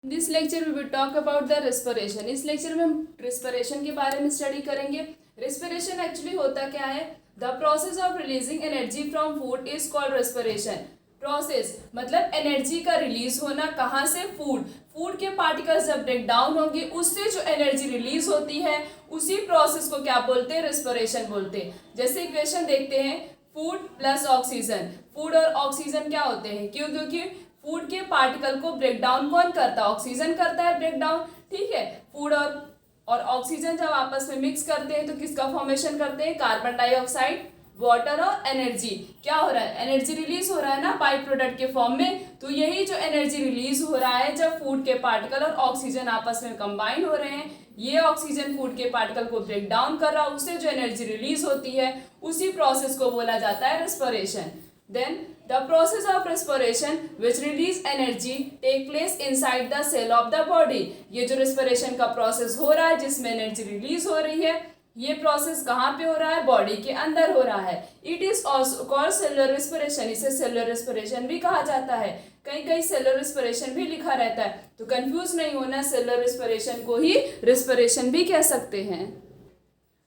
This lecture we will talk about the respiration. इस lecture में हम रेस्पिरेशन के बारे में स्टडी करेंगे। रेस्पिरेशन एक्चुअली होता क्या है? The process of releasing energy from food is called respiration. Process मतलब एनर्जी का रिलीज होना, कहाँ से? फूड के पार्टिकल्स जब ब्रेक डाउन होंगे उससे जो एनर्जी रिलीज होती है उसी प्रोसेस को क्या बोलते हैं? रेस्पिरेशन बोलते हैं। जैसे इक्वेशन देखते हैं, फूड प्लस ऑक्सीजन। फूड और ऑक्सीजन क्या होते हैं? क्योंकि फूड के पार्टिकल को ब्रेक डाउन कौन करता है? ऑक्सीजन करता है ब्रेक डाउन। ठीक है, फूड और ऑक्सीजन जब आपस में मिक्स करते हैं तो किसका फॉर्मेशन करते हैं? कार्बन डाइऑक्साइड, वाटर और एनर्जी। क्या हो रहा है? एनर्जी रिलीज हो रहा है ना बाई प्रोडक्ट के फॉर्म में। तो यही जो एनर्जी रिलीज हो रहा है जब फूड के पार्टिकल और ऑक्सीजन आपस में कंबाइन हो रहे हैं, ये ऑक्सीजन फूड के पार्टिकल को ब्रेक डाउन कर रहा है, उससे जो एनर्जी रिलीज होती है उसी प्रोसेस को बोला जाता है respiration. Then the process of respiration which release energy take place inside the cell of the body। ये जो respiration का process हो रहा है जिसमें एनर्जी रिलीज हो रही है, ये प्रोसेस कहाँ पे हो रहा है? बॉडी के अंदर हो रहा है। It is also called cellular respiration. इसे सेलुलर रेस्पिरेशन भी कहा जाता है। कहीं कहीं सेलुलर रेस्पिरेशन भी लिखा रहता है, तो कंफ्यूज नहीं होना, सेलुलर रेस्पिरेशन को ही रेस्पिरेशन भी कह सकते हैं।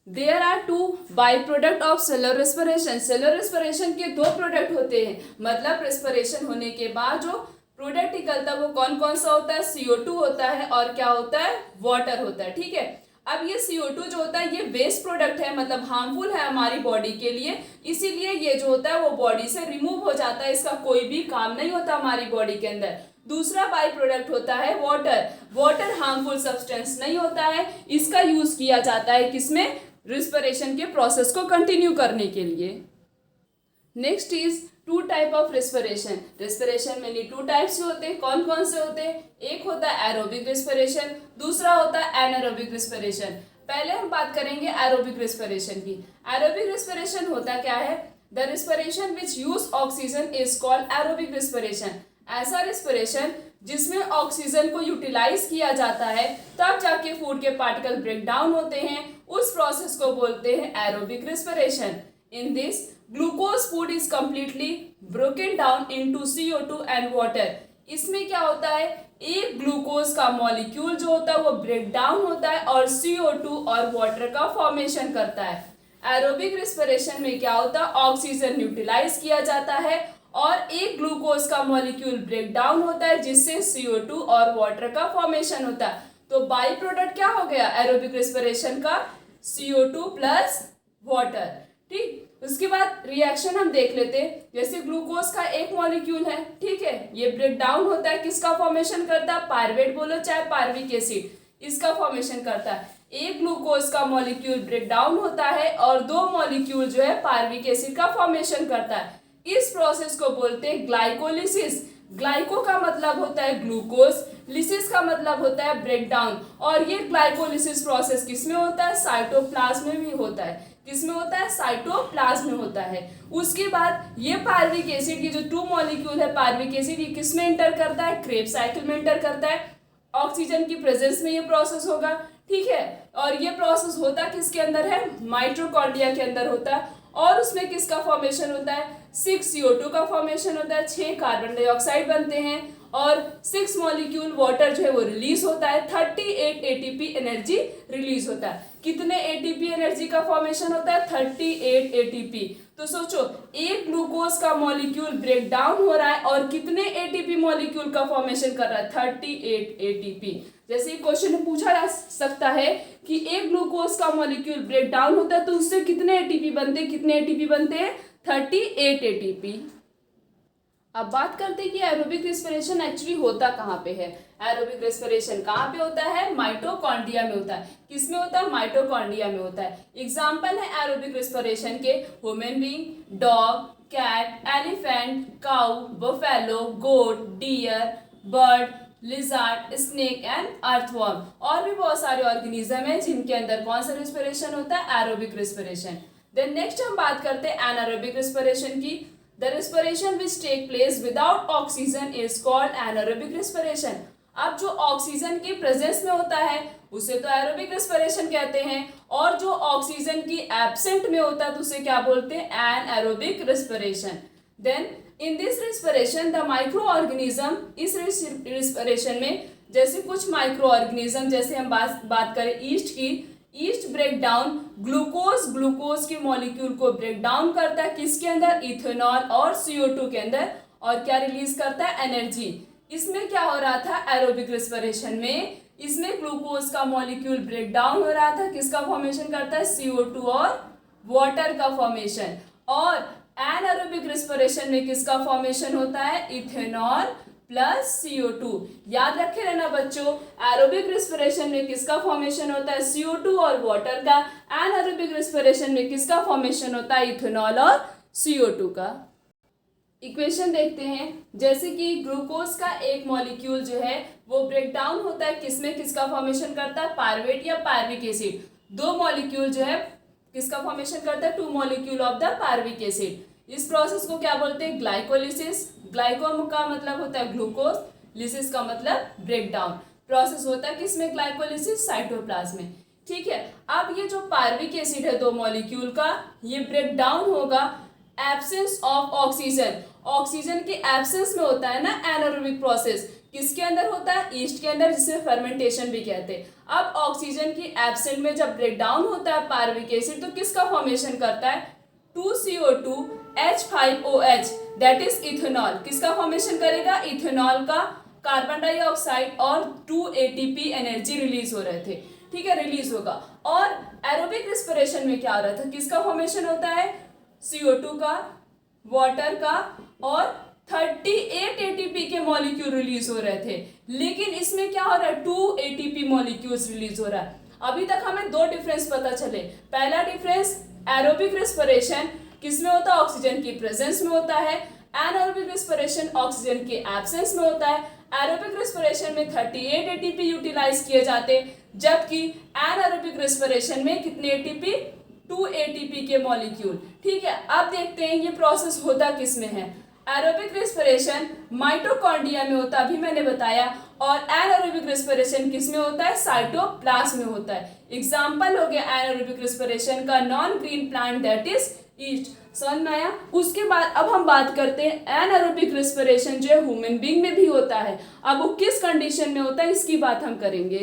There are two by product of cellular respiration. Cellular respiration के दो प्रोडक्ट होते हैं, मतलब रेस्पिरेशन होने के बाद जो प्रोडक्ट निकलता है वो कौन कौन सा होता है? CO2 होता है और क्या होता है? वाटर होता है। ठीक है, अब ये CO2 जो होता है ये वेस्ट प्रोडक्ट है, मतलब हार्मफुल है हमारी बॉडी के लिए, इसीलिए ये जो होता है वो बॉडी से रिमूव हो जाता है, इसका कोई भी काम नहीं होता हमारी बॉडी के अंदर। दूसरा बाई प्रोडक्ट होता है वाटर। वाटर हार्मफुल सब्सटेंस नहीं होता है, इसका यूज किया जाता है किसमें? रेस्पिरेशन के प्रोसेस को कंटिन्यू करने के लिए। Next is two type of respiration. Respiration में टू टाइप्स होते हैं। कौन कौन से होते हैं? एक होता है एरोबिक रेस्पिरेशन, दूसरा होता है एनारोबिक रेस्पिरेशन। पहले हम बात करेंगे एरोबिक रेस्पिरेशन की। एरोबिक रेस्पिरेशन होता क्या है? The respiration which use oxygen is called aerobic respiration. ऐसा रेस्पिरेशन जिसमें ऑक्सीजन को यूटिलाइज किया जाता है तब जाके फूड के पार्टिकल ब्रेक डाउन होते हैं, उस प्रोसेस को बोलते हैं aerobic respiration. In this glucose food is completely broken down into CO2 and water. इसमें क्या होता है? एक ग्लूकोज का मॉलिक्यूल जो होता है वो ब्रेक डाउन होता है और CO2 और वाटर का फॉर्मेशन करता है। एरोबिक रेस्पिरेशन में क्या होता है? ऑक्सीजन यूटिलाइज किया जाता है और एक ग्लूकोज का मॉलिक्यूल ब्रेक डाउन होता है जिससे CO2 और वाटर का फॉर्मेशन होता है। तो बाई प्रोडक्ट क्या हो गया एरोबिक रेस्पिरेशन का? CO2 plus water. ठीक, उसके बाद रिएक्शन हम देख लेते हैं। जैसे ग्लूकोज का एक मॉलिक्यूल है, ठीक है, ये ब्रेक डाउन होता है, किसका फॉर्मेशन करता है? पायरुवेट बोलो चाहे पायरुविक एसिड, इसका फॉर्मेशन करता है। एक ग्लूकोज का मॉलिक्यूल ब्रेक डाउन होता है और दो मॉलिक्यूल जो है पायरुविक एसिड का फॉर्मेशन करता है। इस प्रोसेस को बोलते हैं ग्लाइकोलिसिस। ग्लाइको का मतलब होता है ग्लूकोज, लिसिस का मतलब होता है ब्रेक डाउन, और ये ग्लाइकोलिसिस प्रोसेस किसमें होता है? साइटोप्लाज्म में भी होता है। किसमें होता है? साइटोप्लाज्म में होता है। उसके बाद ये पायरुविक एसिड, ये जो टू मॉलिक्यूल है पायरुविक एसिड, ये किसमें एंटर करता है? क्रेब्स साइकिल में एंटर करता है। ऑक्सीजन की प्रेजेंस में ये प्रोसेस होगा। ठीक है, और ये प्रोसेस होता किसके अंदर है? माइटोकॉन्ड्रिया के अंदर होता है। और उसमें किसका फॉर्मेशन होता है? 6 CO2 का फॉर्मेशन होता है, 6 कार्बन डाइऑक्साइड बनते हैं और 6 मॉलिक्यूल वाटर जो है वो रिलीज होता है। 38 ATP एनर्जी रिलीज होता है। कितने ATP एनर्जी का फॉर्मेशन होता है? 38 ATP। तो सोचो, एक ग्लूकोज का मॉलिक्यूल ब्रेक डाउन हो रहा है और कितने ATP मॉलिक्यूल का फॉर्मेशन कर रहा है? 38 ATP। जैसे क्वेश्चन में पूछा जा सकता है कि एक ग्लूकोज का मॉलिक्यूल ब्रेक डाउन होता है तो उससे कितने ATP बनते हैं? कितने ATP बनते हैं? 38 ATP। अब बात करते हैं कि एरोबिक रेस्पिरेशन एक्चुअली होता कहाँ पे है। एरोबिक रेस्पिरेशन कहाँ पे होता है? माइटोकॉन्ड्रिया में होता है। किसमें होता है? माइटोकॉन्ड्रिया में होता है। एग्जाम्पल है एरोबिक रेस्पिरेशन के human being, dog, cat, elephant, cow, buffalo, goat, deer, bird, lizard, snake and earthworm. और भी बहुत सारे ऑर्गेनिज्म है जिनके अंदर कौन सा रेस्पिरेशन होता है? Aerobic respiration. देन नेक्स्ट हम बात करते हैं एनारोबिक रेस्पिरेशन की। The respiration which take place without oxygen is called anaerobic respiration. अब जो ऑक्सीजन की प्रेजेंस में होता है उसे तो एरोबिक रेस्पिरेशन कहते हैं, और जो ऑक्सीजन की एब्सेंट में होता है तो उसे क्या बोलते हैं? Anaerobic respiration. Then in this respiration the micro organism, इस रेस्पिरेशन में जैसे कुछ माइक्रो ऑर्गेनिज्म, जैसे हम बात करें ईस्ट की, ईस्ट ब्रेक डाउन ग्लूकोज के मॉलिक्यूल को ब्रेक डाउन करता है किसके अंदर, इथेनॉल और CO2 के अंदर, और क्या रिलीज करता है, एनर्जी। इसमें क्या हो रहा था, एरोबिक रेस्पिरेशन में इसमें ग्लूकोज का मॉलिक्यूल ब्रेक डाउन हो रहा था, किसका फॉर्मेशन करता है, CO2 और वाटर का फॉर्मेशन। और एनारोबिक रेस्पिरेशन में किसका फॉर्मेशन होता है, इथेनॉल प्लस CO2। याद रखे रहना बच्चों, एरोबिक रेस्पिरेशन में किसका फॉर्मेशन होता है, CO2 और वाटर का। एनारोबिक रेस्पिरेशन में किसका फॉर्मेशन होता है, इथेनॉल और CO2 का। इक्वेशन देखते हैं, जैसे कि ग्लूकोज का एक मॉलिक्यूल जो है वो ब्रेक डाउन होता है किसमें, किसका फॉर्मेशन करता है, पायरुवेट या पायरुविक एसिड। दो मॉलिक्यूल जो है किसका फॉर्मेशन करता है, 2 molecule of the pyruvic acid. इस प्रोसेस को क्या बोलते हैं, ग्लाइकोलिसिस। ग्लाइको का मतलब होता है ग्लूकोज, लिसिस का मतलब ब्रेक डाउन। प्रोसेस होता है किसमें, ग्लाइकोलिसिस, साइटोप्लाज्म में। ठीक है, अब ये जो पायरुविक एसिड है 2 मॉलिक्यूल का, ये ब्रेक डाउन होगा एब्सेंस ऑफ ऑक्सीजन। ऑक्सीजन की एब्सेंस में होता है ना एनारोबिक प्रोसेस, किसके अंदर होता है, ईस्ट के अंदर, जिसे फर्मेंटेशन भी कहते हैं। अब ऑक्सीजन की एब्सेंट में जब ब्रेक डाउन होता है पायरुविक एसिड, तो किसका फॉर्मेशन करता है, 2CO2 H5OH, that is ethanol. किसका फॉर्मेशन करेगा, इथेनॉल का। कार्बन डाइऑक्साइड और 2 ATP एनर्जी रिलीज हो रहे थे, ठीक है, रिलीज होगा। और एरोबिक रेस्पिरेशन में क्या हो रहा था, किसका फॉर्मेशन होता है, CO2 का, वाटर का, और 38 ATP के मॉलिक्यूल रिलीज हो रहे थे। लेकिन इसमें क्या हो रहा है, 2 ATP मॉलिक्यूल्स रिलीज हो रहा है। अभी तक हमें 2 डिफरेंस पता चले। पहला डिफरेंस, एरोबिक रेस्पिरेशन किसमें होता है, ऑक्सीजन की प्रेजेंस में होता है। एनारोबिक रेस्पिरेशन ऑक्सीजन के एब्सेंस में होता है। एरोबिक रेस्पिरेशन में 38 ATP यूटिलाइज किए जाते, जबकि एनारोबिक रेस्पिरेशन में कितने ATP, 2 ATP के मॉलिक्यूल। ठीक है, अब देखते हैं ये प्रोसेस होता किस में है। एरोबिक रेस्पिरेशन माइटोकॉन्ड्रिया में होता है, अभी मैंने बताया, और एनारोबिक रेस्पिरेशन किस में होता है, साइटोप्लाज्म में होता है। एग्जाम्पल हो गया एनारोबिक रेस्पिरेशन का non green plant, that is east. समझ में आया। उसके बाद अब हम बात करते हैं एनारोबिक रेस्पिरेशन जो है ह्यूमन बीइंग में भी होता है। अब वो किस कंडीशन में होता है इसकी बात हम करेंगे।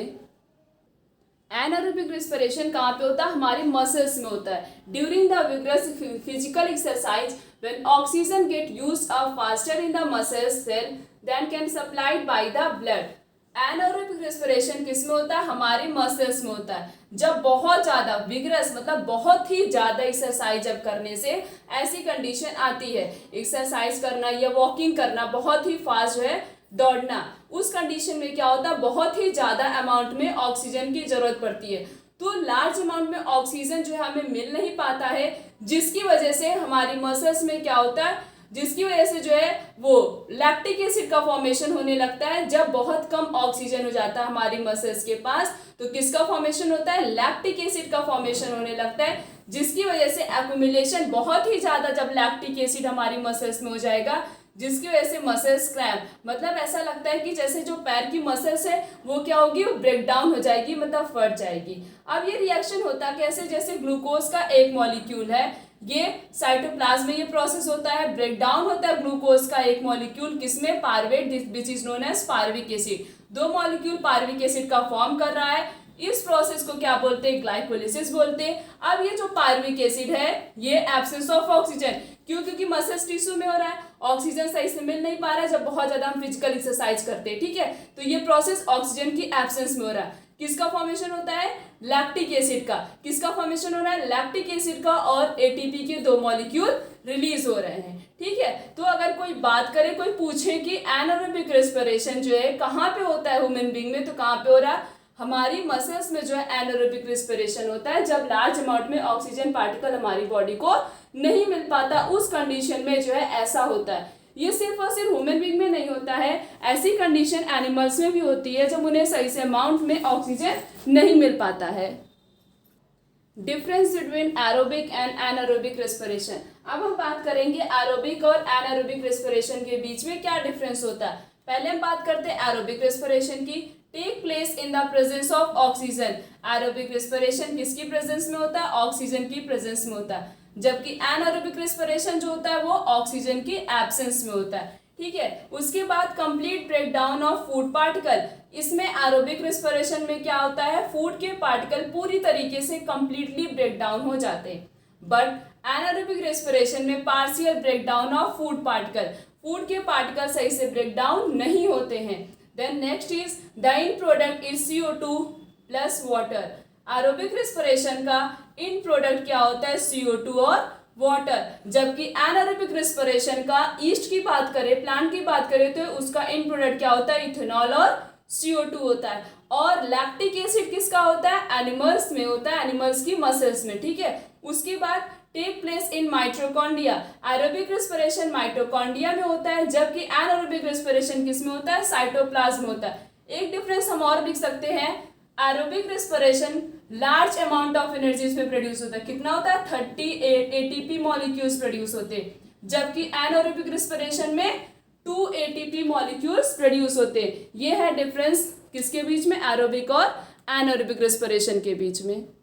एनारोबिक रेस्पिरेशन कहाँ पे होता है, हमारी मसल्स में होता है। During the vigorous physical exercise when oxygen get used up faster in the muscle cell than can supplied by the blood। Anaerobic respiration किस में होता है, हमारे मसल्स में होता है। जब बहुत ज्यादा विग्रस मतलब बहुत ही ज्यादा एक्सरसाइज जब करने से ऐसी कंडीशन आती है, एक्सरसाइज करना या वॉकिंग करना, बहुत ही फास्ट जो है दौड़ना, उस कंडीशन में क्या होता है, बहुत ही ज्यादा अमाउंट में ऑक्सीजन की जरूरत पड़ती है। तो लार्ज अमाउंट में ऑक्सीजन जो है हमें मिल नहीं पाता है, जिसकी वजह से हमारी मसल्स में क्या होता है, जिसकी वजह से जो है वो लैक्टिक एसिड का फॉर्मेशन होने लगता है। जब बहुत कम ऑक्सीजन हो जाता है हमारी मसल्स के पास, तो किसका फॉर्मेशन होता है, लैक्टिक एसिड का फॉर्मेशन होने लगता है, जिसकी वजह से एक्यूमुलेशन बहुत ही ज्यादा, जब लैक्टिक एसिड हमारी मसल्स में हो जाएगा, जिसकी वजह से मसल्स क्रैम्प, मतलब ऐसा लगता है कि जैसे जो पैर की मसल्स है वो क्या होगी, वो ब्रेक डाउन हो जाएगी, मतलब फट जाएगी। अब ये रिएक्शन होता कैसे, जैसे ग्लूकोज का एक मॉलिक्यूल है, ये साइटोप्लाज्म में ये प्रोसेस होता है, ब्रेक डाउन होता है ग्लूकोज का एक मॉलिक्यूल किसमें, pyruvate, which is known as pyruvic acid. 2 molecule pyruvic acid का फॉर्म कर रहा है। इस प्रोसेस को क्या बोलते हैं, ग्लाइकोलिसिस बोलते हैं। अब ये जो पायरुविक एसिड है ये एब्सेंस ऑफ ऑक्सीजन, क्यों, क्योंकि मसल्स टिश्यू में हो रहा है, ऑक्सीजन सही से मिल नहीं पा रहा है जब बहुत ज्यादा हम फिजिकल एक्सरसाइज करते हैं। ठीक है, तो ये प्रोसेस ऑक्सीजन की एब्सेंस में हो रहा है। किसका फॉर्मेशन होता है, लैक्टिक एसिड का। किसका फॉर्मेशन हो रहा है, लैक्टिक एसिड का, और ATP के 2 मॉलिक्यूल रिलीज हो रहे हैं। ठीक है, तो अगर कोई बात करे, कोई पूछे कि एनारोबिक रेस्पिरेशन जो है कहाँ पे होता है ह्यूमन बीइंग में, तो कहाँ पे हो रहा है, हमारी मसल्स में जो है एनारोबिक रेस्पिरेशन होता है, जब लार्ज अमाउंट में ऑक्सीजन पार्टिकल हमारी बॉडी को नहीं मिल पाता, उस कंडीशन में जो है ऐसा होता है। ये सिर्फ और सिर्फ ह्यूमन बीइंग में नहीं होता है, ऐसी कंडीशन एनिमल्स में भी होती है जब उन्हें सही से अमाउंट में ऑक्सीजन नहीं मिल पाता है। Difference between aerobic and anaerobic respiration. अब हम बात करेंगे एरोबिक और एनारोबिक रेस्पिरेशन के बीच में क्या डिफरेंस होता है। पहले हम बात करते हैं एरोबिक रेस्पिरेशन की। Take place in the presence of oxygen. Aerobic respiration किसकी प्रेजेंस में होता है, ऑक्सीजन की प्रेजेंस में होता है, जबकि एनारोबिक रेस्पिरेशन जो होता है वो ऑक्सीजन की एब्सेंस में होता है। ठीक है। उसके बाद complete break down of food particle, इसमें एरोबिक रेस्पिरेशन में क्या होता है, फूड के पार्टिकल पूरी तरीके से कंप्लीटली ब्रेक डाउन हो जाते हैं। बट एनारोबिक रेस्पिरेशन में partial break down of food particle, food के पार्टिकल सही से ब्रेक डाउन नहीं होते हैं। Then next is the end product is CO2 plus water. Aerobic respiration का इन प्रोडक्ट क्या होता है, CO2 और वाटर, जबकि एनारोबिक रेस्पिरेशन का ईस्ट की बात करें, प्लांट की बात करें तो उसका इन प्रोडक्ट क्या होता है, इथेनॉल और CO2 होता है। और लैक्टिक एसिड किसका होता है, एनिमल्स में होता है, एनिमल्स की मसल्स में, ठीक है। उसके बाद take place in mitochondria, aerobic respiration mitochondria में होता है, जबकि एनारोबिक रेस्पिरेशन किस में होता है, साइटोप्लाज्म में होता है। एक डिफरेंस हम और लिख सकते हैं, aerobic respiration large amount of energy इसमें प्रोड्यूस होता है, कितना होता है, 38 ATP मॉलिक्यूल्स प्रोड्यूस होते हैं, जबकि एनारोबिक रेस्पिरेशन में 2 ATP मॉलिक्यूल्स प्रोड्यूस होते हैं। ये है डिफरेंस किसके बीच में, एरोबिक और एनारोबिक रेस्पिरेशन के बीच में।